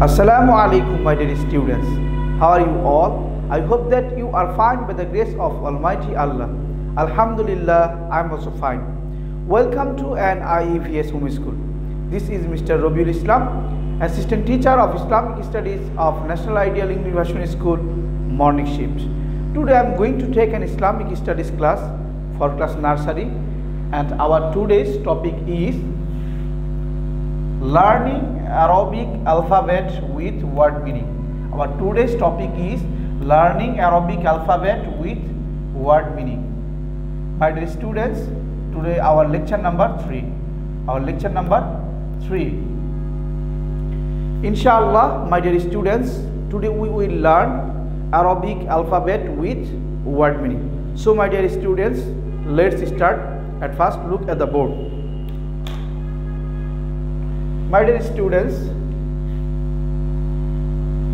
Assalamu alaikum, my dear students. How are you all? I hope that you are fine by the grace of Almighty Allah. Alhamdulillah, I am also fine. Welcome to an IEVS home school. This is Mr. Robiul Islam, Assistant Teacher of Islamic Studies of National Ideal English Version School, morning shift. Today I am going to take an Islamic Studies class for class nursery, and our today's topic is learning Arabic alphabet with word meaning. Our today's topic is learning Arabic alphabet with word meaning. My dear students, today our lecture number 3. Inshallah, my dear students, today we will learn Arabic alphabet with word meaning. So my dear students, let's start. At first, look at the board. My dear students,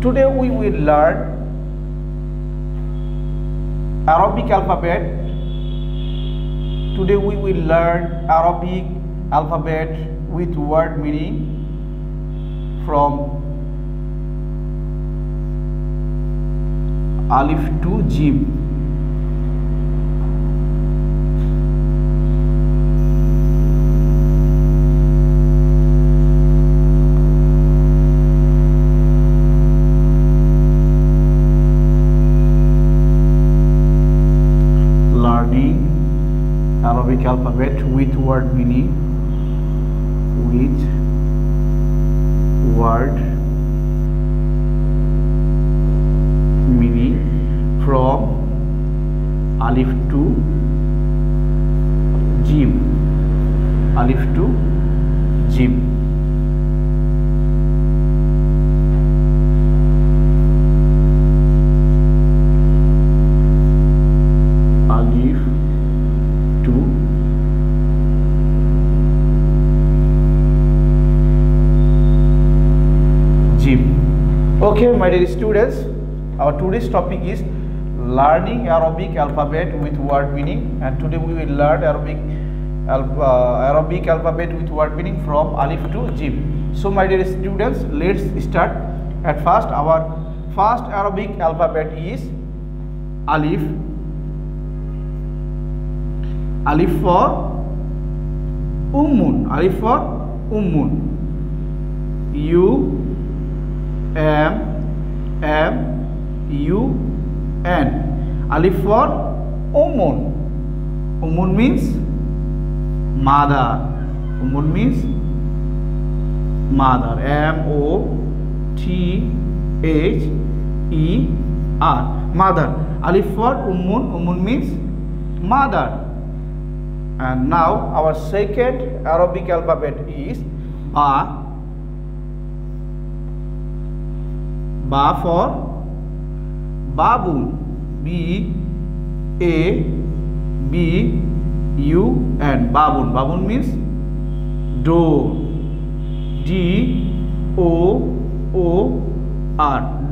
today we will learn Arabic alphabet. Today we will learn Arabic alphabet with word meaning from Alif to Jim. Arabic alphabet with word meaning, from Alif to Jim. Alif to Jim. Okay, my dear students, our today's topic is learning Arabic alphabet with word meaning, and today we will learn Arabic alphabet with word meaning from Alif to Jim. So my dear students, let's start. At first, our first Arabic alphabet is Alif. Alif for Ummun. Alif for Ummun. U-M-M-U-N. Alif for Ummun. Ummun means mother. Ummun means mother. M-O-T-H-E-R. Mother. Alif for Ummun. Ummun means mother. And now our second Arabic alphabet is Ba. Ba for Baboon. B-A-B-U-N. Baboon. Baboon means door. D-O-O-R.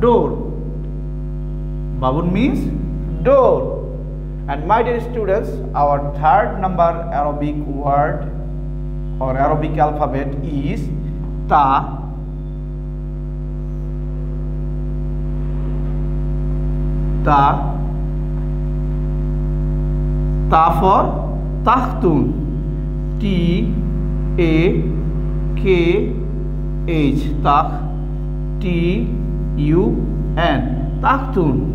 Door. Baboon means door. And my dear students, our third number Arabic word or Arabic alphabet is Ta. Ta for Takhtun. T-A-K-H. Tak. T-U-N. Takhtun.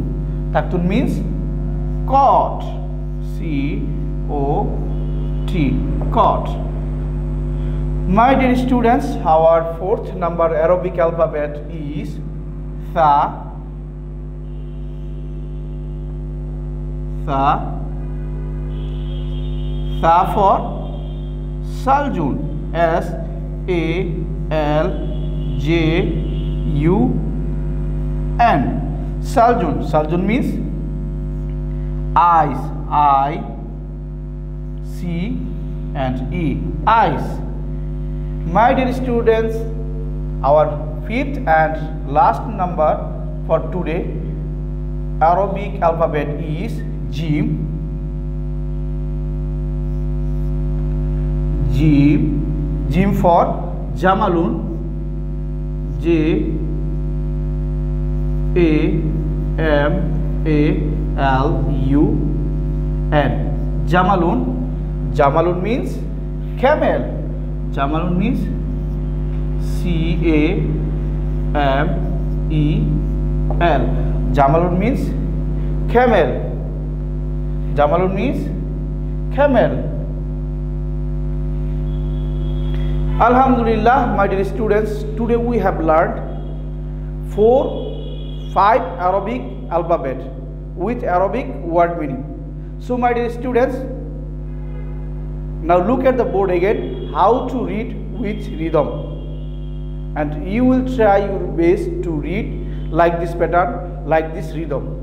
Takhtun means cot. C-O-T. Cot. My dear students, our fourth number Arabic alphabet is Tha. Tha for Saljun. S-A-L-J-U-N. Saljun. Saljun means eyes. I-C-and-E. Eyes. My dear students, our fifth and last number for today Arabic alphabet is Jim. Jim for Jamalun. J A-M-A-L-U-N. Jamalun. Jamalun means camel. Jamalun means C-A-M-E-L. Jamalun means camel. Jamalun means camel. Alhamdulillah, my dear students, today we have learned 5 Arabic alphabet with Arabic word meaning. So my dear students, now look at the board again, how to read with rhythm, and you will try your best to read like this pattern, like this rhythm.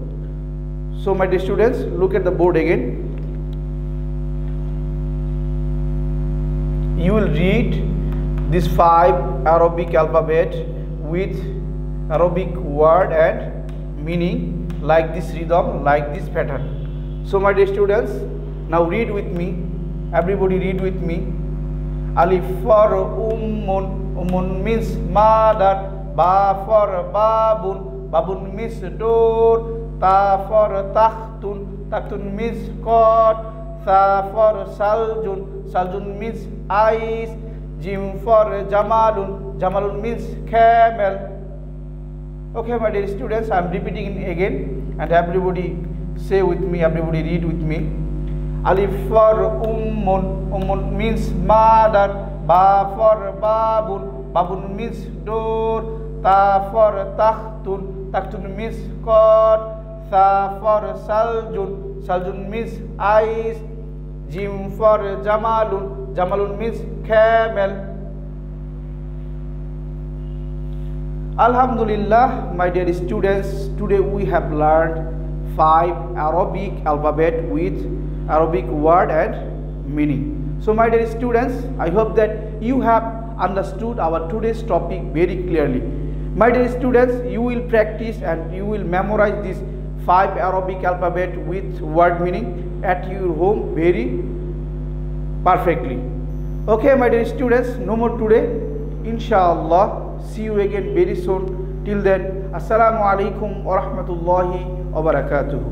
So my dear students, look at the board again. You will read this 5 Arabic alphabet with Arabic word and meaning like this rhythm, like this pattern. So my dear students, now read with me. Everybody read with me. Alif for ummun. Ummun means mother. Ba for babun. Babun means door. Ta for tahtun. Tahtun means court. Sa for saljun. Saljun means ice. Jim for jamalun. Jamalun means camel. Okay, my dear students, I am repeating it again, and everybody say with me, everybody read with me. Alif for ummun. Ummun means mother. Ba for babun. Babun means door. Ta for tahtun. Tahtun means court. Sa for saljun. Saljun means ice. Jim for jamalun. Jamalun means camel. Alhamdulillah, my dear students, today we have learned 5 Arabic alphabet with Arabic word and meaning. So my dear students, I hope that you have understood our today's topic very clearly. My dear students, you will practice and you will memorize this 5 Arabic alphabet with word meaning at your home very perfectly. Okay, my dear students, no more today. Inshallah, see you again very soon. Till then, Assalamu alaikum wa rahmatullahi wa barakatuh.